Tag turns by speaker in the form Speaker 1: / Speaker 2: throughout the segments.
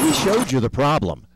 Speaker 1: We showed you the problem.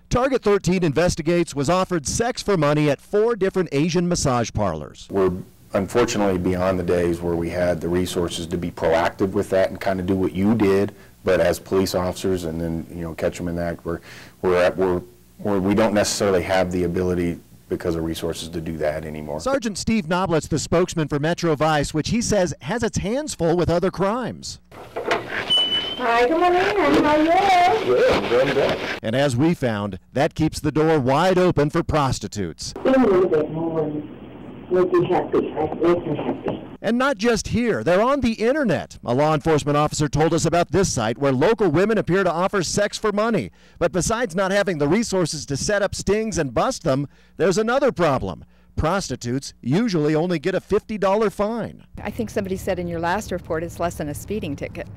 Speaker 1: Target 13 Investigates was offered sex for money at 4 different Asian massage parlors.
Speaker 2: We're unfortunately beyond the days where we had the resources to be proactive with that and kind of do what you did, but as police officers, and then catch them in the act. We don't necessarily have the ability because of resources to do that anymore.
Speaker 1: Sergeant Steve Noblet's the spokesman for Metro Vice, which he says has its hands full with other crimes.
Speaker 3: Hi, come on in. How are you?
Speaker 2: Good.
Speaker 1: And as we found, that keeps the door wide open for prostitutes. And not just here, they're on the internet. A law enforcement officer told us about this site where local women appear to offer sex for money. But besides not having the resources to set up stings and bust them, there's another problem. Prostitutes usually only get a $50 fine.
Speaker 4: I think somebody said in your last report it's less than a speeding ticket.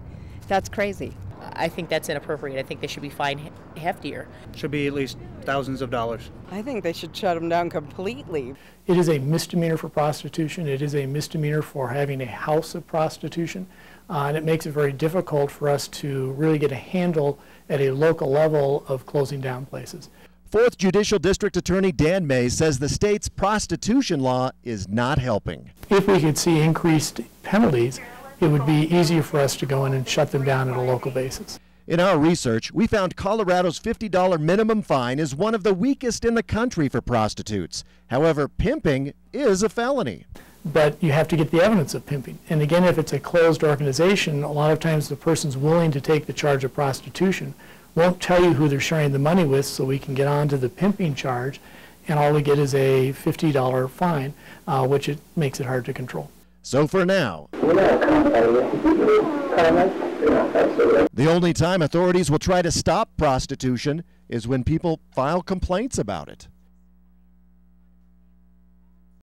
Speaker 4: That's crazy.
Speaker 5: I think that's inappropriate. I think they should be fined heftier.
Speaker 6: Should be at least thousands of dollars.
Speaker 7: I think they should shut them down completely.
Speaker 8: It is a misdemeanor for prostitution. It is a misdemeanor for having a house of prostitution. And it makes it very difficult for us to really get a handle at a local level of closing down places.
Speaker 1: 4th Judicial District Attorney Dan Mays says the state's prostitution law is not helping.
Speaker 8: If we could see increased penalties, it would be easier for us to go in and shut them down at a local basis.
Speaker 1: In our research, we found Colorado's $50 minimum fine is one of the weakest in the country for prostitutes. However, pimping is a felony.
Speaker 8: But you have to get the evidence of pimping. And again, if it's a closed organization, a lot of times the person's willing to take the charge of prostitution, won't tell you who they're sharing the money with, so we can get on to the pimping charge, and all we get is a $50 fine, which it makes it hard to control.
Speaker 1: So for now, the only time authorities will try to stop prostitution is when people file complaints about it.